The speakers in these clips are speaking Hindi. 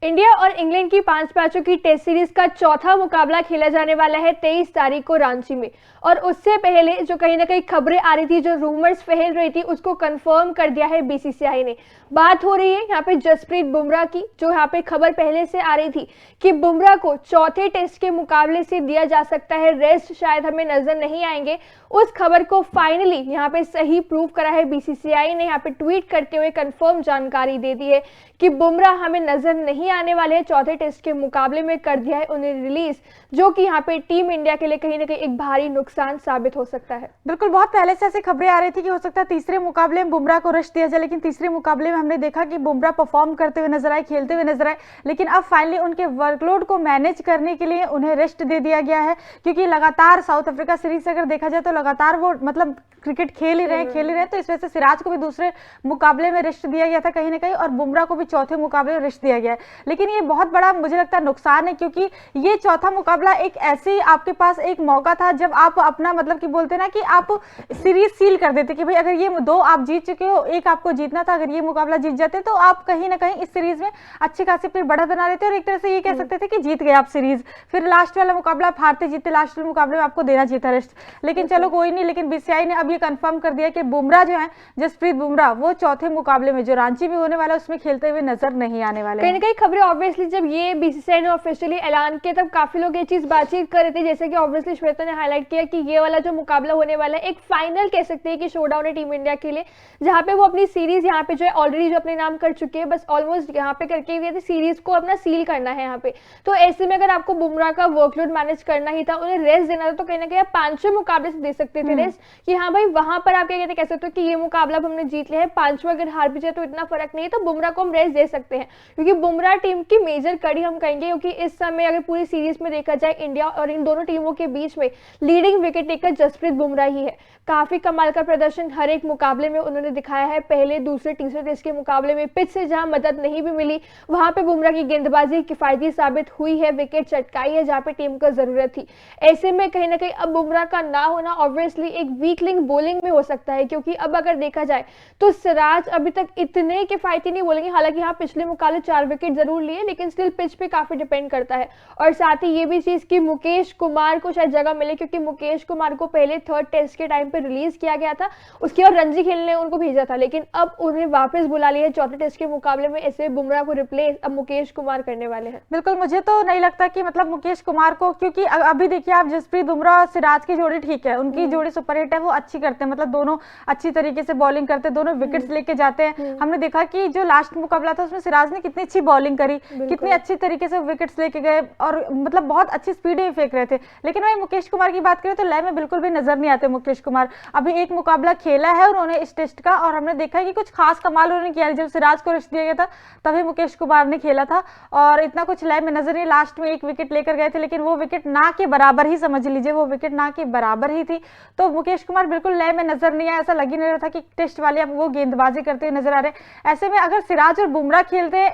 इंडिया और इंग्लैंड की 5 मैचों की टेस्ट सीरीज का चौथा मुकाबला खेला जाने वाला है 23 तारीख को रांची में। और उससे पहले जो कहीं ना कहीं खबरें आ रही थी, जो रूमर्स फैल रही थी, उसको कंफर्म कर दिया है बीसीसीआई ने। बात हो रही है यहाँ पे जसप्रीत बुमराह की, जो यहाँ पे खबर पहले से आ रही थी कि बुमराह को चौथे टेस्ट के मुकाबले से दिया जा सकता है रेस्ट, शायद हमें नजर नहीं आएंगे। उस खबर को फाइनली यहाँ पे सही प्रूव करा है बीसीसीआई ने। यहाँ पे ट्वीट करते हुए कंफर्म जानकारी दे दी है कि बुमराह हमें नजर नहीं आने वाले हैं, चौथे टेस्ट के मुकाबले में कर दिया है उन्हें रिलीज, जो कि यहाँ पे टीम इंडिया के लिए कहीं ना कहीं एक भारी नुकसान साबित हो सकता है। बिल्कुल, बहुत पहले से ऐसी खबरें आ रही थी कि हो सकता है तीसरे मुकाबले में बुमराह को रेस्ट दिया जाए, लेकिन तीसरे मुकाबले में हमने देखा कि बुमराह परफॉर्म करते हुए नजर आए, खेलते हुए नजर आए। लेकिन अब फाइनली उनके वर्कलोड को मैनेज करने के लिए उन्हें रेस्ट दे दिया गया है, क्योंकि लगातार साउथ अफ्रीका सीरीज से अगर देखा जाए तो लगातार वो मतलब क्रिकेट खेल ही रहे तो इस वजह से सिराज को भी दूसरे मुकाबले में रेस्ट दिया गया था कहीं ना कहीं, और बुमराह को भी चौथे मुकाबले में रेस्ट दिया गया है। लेकिन ये बहुत बड़ा मुझे लगता है नुकसान है, क्योंकि ये चौथा मुकाबला एक ऐसे आपके पास एक मौका था जब आप अपना मतलब कि बोलते ना कि आप सीरीज सील कर देते कि भाई अगर ये दो आप जीत चुके हो, एक आपको जीतना था, अगर ये मुकाबला जीत जाते तो आप कहीं ना कहीं इस सीरीज में अच्छी खासी फिर बढ़त बना लेते और एक तरह से ये कह सकते थे कि जीत गए आप सीरीज। फिर लास्ट वाला मुकाबला आप हारते जीते, लास्ट वाले मुकाबले में आपको देना चाहिए था रेस्ट, लेकिन चलो कोई नहीं। लेकिन बीसीसीआई ने अब ये कंफर्म कर दिया कि बुमराह जो है, जसप्रीत बुमराह, वो चौथे मुकाबले में जो रांची में होने वाला है उसमें खेलते हुए नजर नहीं आने वाले। कहीं ना कहीं खबरें ऑब्वियसली जब ये बीसीसीआई ने ऑफिशियली ऐलान किया तब काफी लोग ये चीज बातचीत कर रहे थे, जैसे कि ऑब्वियसली श्वेता ने हाईलाइट किया कि ये वाला जो मुकाबला होने वाला है एक फाइनल कह सकते हैं कि शोडाउन है टीम इंडिया के लिए, जहां पे वो अपनी सीरीज यहाँ पे जो है ऑलरेडी जो अपने नाम कर चुके हैं, बस ऑलमोस्ट यहाँ पे करके हुए थे, सीरीज को अपना सील करना है यहाँ पे। तो ऐसे में अगर आपको बुमराह का वर्कलोड मैनेज करना ही था, उन्हें रेस्ट देना था, तो कहीं ना कहीं आप 5वें मुकाबले से दे सकते थे रेस्ट, कि हाँ भाई वहां पर आप क्या कहते कह सकते हो कि ये मुकाबला हमने जीत लिया है, 5वां अगर हार भी जाए तो इतना फर्क नहीं है, तो बुमराह को हम रेस्ट दे सकते हैं, क्योंकि बुमराह टीम की मेजर कड़ी हम कहेंगे, क्योंकि इस समय अगर पूरी सीरीज में देखा जाए इंडिया और इन दोनों टीमों के बीच में leading wicket taker Jasprit Bumrah ही है। काफी कमाल का प्रदर्शन हर एक मुकाबले में उन्होंने दिखाया है। पहले, दूसरे, तीसरे टेस्ट के मुकाबले में पिच से जहां मदद नहीं भी मिली, वहां पे बुमराह की गेंदबाजी किफायती साबित हुई है, विकेट चटकाई है जहां पे टीम को जरूरत थी। ऐसे में कहीं ना कहीं अब बुमराह का ना होना ऑब्वियसली एक वीक लिंक बॉलिंग में हो सकता है, क्योंकि अब अगर देखा जाए तो सिराज अभी तक इतने किफायती नहीं बोलेंगे, हालांकि हाँ पिछले मुकाबले 4 विकेट जरूर लिए, लेकिन स्टिल पिच पे काफी डिपेंड करता है। और साथ ही ये भी चीज कि मुकेश कुमार को शायद जगह मिले, क्योंकि मुकेश कुमार को पहले 3rd टेस्ट के टाइम पे रिलीज किया गया था, उसके बाद रणजी खेलने उनको भेजा था, लेकिन अब उन्हें वापस बुला लिया है चौथे टेस्ट के मुकाबले में। ऐसे बुमराह को रिप्लेस अब मुकेश कुमार करने वाले हैं। बिल्कुल, मुझे तो नहीं लगता कि मतलब मुकेश कुमार को, क्योंकि अभी देखिए आप जसप्रीत बुमराह और सिराज की जोड़ी ठीक है, उनकी जोड़ी सुपरहिट है, वो अच्छी करते हैं, मतलब दोनों अच्छी तरीके से बॉलिंग करते हैं, दोनों विकेट्स लेके जाते हैं। हमने देखा कि जो लास्ट मुकाबला था उसमें सिराज ने कितनी अच्छी बॉलिंग करी, कितनी अच्छी तरीके से विकेट्स लेके गए और मतलब बहुत अच्छी स्पीड में फेंक रहे थे। लेकिन वही मुकेश कुमार की बात करें तो लय में बिल्कुल भी नजर नहीं आते मुकेश कुमार। अभी एक मुकाबला खेला है उन्होंने इस टेस्ट का, और हमने देखा है कि कुछ खास कमाल उन्होंने किया। जब सिराज को रेस्ट दिया गया था तभी मुकेश कुमार ने खेला था, और इतना कुछ लय में नजर नहीं। लास्ट में एक विकेट लेकर गए थे, लेकिन वो विकेट ना के बराबर ही, समझ लीजिए वो विकेट ना के बराबर ही थी। तो मुकेश कुमार बिल्कुल लय में नजर नहीं आया, ऐसा लग ही नहीं रहा था कि टेस्ट वाले अब वो गेंदबाजी करते हुए नजर आ रहे हैं। ऐसे में अगर सिराज और बुमराह खेलते,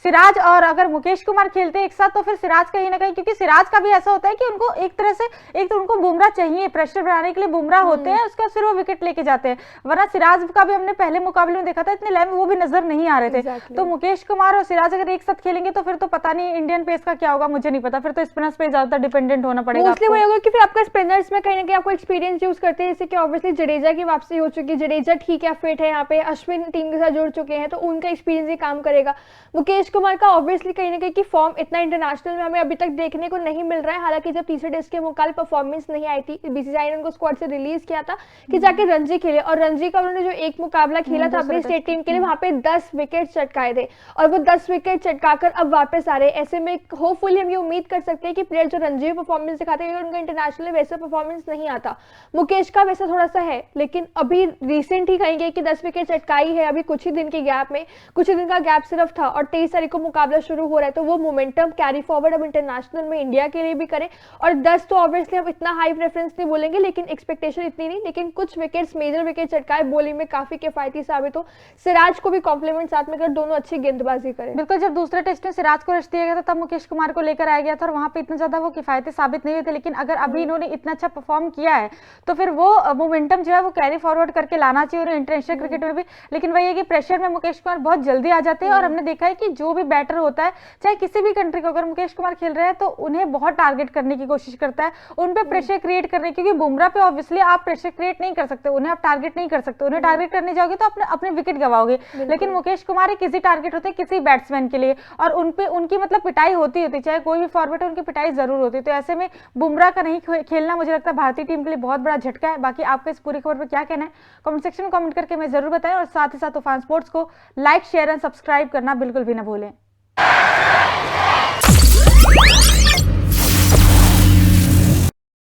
सिराज और अगर मुकेश कुमार खेलते एक साथ, तो फिर सिराज कहीं ना कहीं, क्योंकि सिराज का भी ऐसा होता है कि उनको एक तरह से एक तो उनको बुमराह चाहिए, प्रेशर बनाने के लिए बुमराह होते हैं, उसके बाद फिर वो विकेट लेके जाते हैं। वरना सिराज का भी हमने पहले मुकाबले में देखा था, इतने लय में वो भी नजर नहीं आ रहे थे। तो मुकेश कुमार और सिराज अगर एक साथ खेलेंगे तो फिर तो पता नहीं इंडियन पेस का क्या होगा, मुझे नहीं पता। फिर तो स्पिनर्स पे ज्यादा डिपेंडेंट होना पड़ेगा। मोस्टली वही होगा कि फिर आपका स्पिनर्स में कहीं ना कहीं आपको एक्सपीरियंस यूज करते हैं, जैसे कि ऑब्वियसली जडेजा की वापसी हो चुकी है, जडेजा ठीक है फिट है, यहाँ पे अश्विन टीम के साथ जुड़ चुके हैं, तो उनका एक्सपीरियंस ही काम करेगा। मुकेश कुमार का ऑब्वियसली कहीं ना कहीं की फॉर्म इतना इंटरनेशनल में हमें अभी तक देखने को नहीं मिल रहा है। हालांकि जब तीसरे टेस्ट के मुकाबले परफॉर्मेंस नहीं आई थी, बीसीसीआई ने उनको स्क्वाड से रिलीज किया था कि जाके रणजी खेले, और रणजी का उन्होंने जो एक मुकाबला खेला था अपनी स्टेट टीम के लिए, वहां पे 10 विकेट चटकाए थे, और वो 10 विकेट चटकाकर अब वापस आ रहे हैं। ऐसे में होपफुली हम ये उम्मीद कर सकते हैं कि प्लेयर जो रणजी में परफॉर्मेंस दिखाते हैं, उनका इंटरनेशनल वैसा परफॉर्मेंस नहीं आता। मुकेश का वैसा थोड़ा सा है, लेकिन अभी रिसेंट ही कहेंगे कि 10 विकेट चटकाई है अभी कुछ ही दिन के गैप में, कुछ ही दिन का गैप सिर्फ था, और 23 तारीख को मुकाबला शुरू हो रहा है, तो वो मोमेंटम कैरी फॉरवर्ड अब इंटरनेशनल में इंडिया के लिए भी करें। और 10 तो ऑब्वियसली हम इतना हाई प्रेफरेंस नहीं बोलेंगे, लेकिन एक्सपेक्टेशन इतनी नहीं, लेकिन कुछ विकेट्स, मेजर विकेट चटकाए, बॉलिंग में काफी किफायती साबित हो, सिराज को भी कॉम्प्लीमेंट साथ में कर दोनों अच्छी गेंदबाजी करें। बिल्कुल, जब दूसरे टेस्ट में सिराज को रेस्ट दिया गया था तब मुकेश कुमार को लेकर आया गया था, और वहां पे इतना ज्यादा वो किफायती साबित नहीं हुए थे। लेकिन अगर अभी इन्होंने इतना अच्छा परफॉर्म किया है तो फिर वो मोमेंटम जो है वो कैरी फॉरवर्ड करके लाना चाहिए उन्हें इंटरनेशनल क्रिकेट में भी। लेकिन वही है कि प्रेशर में मुकेश कुमार बहुत जल्दी आ जाते हैं, और हमने देखा है कि कि जो भी बैटर होता है, चाहे किसी भी कंट्री को, अगर मुकेश कुमार खेल रहे हैं तो उन्हें बहुत टारगेट करने की कोशिश करता है, उन पे प्रेशर क्रिएट करने, क्योंकि बुमराह पे ऑब्वियसली आप प्रेशर क्रिएट नहीं कर सकते, उन्हें आप टारगेट नहीं कर सकते, उन्हें टारगेट करने जाओगे तो अपने अपने विकेट गवाओगे। लेकिन मुकेश कुमार एक इजी टारगेट होते हैं किसी बैट्समैन के लिए, और उन पे उनकी मतलब पिटाई होती, चाहे कोई भी फॉर्मेट है उनकी पिटाई जरूर होती है। तो ऐसे में बुमराह का नहीं खेलना मुझे लगता है भारतीय टीम के लिए बहुत बड़ा झटका है। बाकी आपका इस पूरी खबर पर क्या कहना है कमेंट सेक्शन में कमेंट करके मैं जरूर बताएं, और साथ ही साथ तूफान स्पोर्ट्स को लाइक, शेयर एंड सब्सक्राइब करना बिल्कुल भी ना भूलें।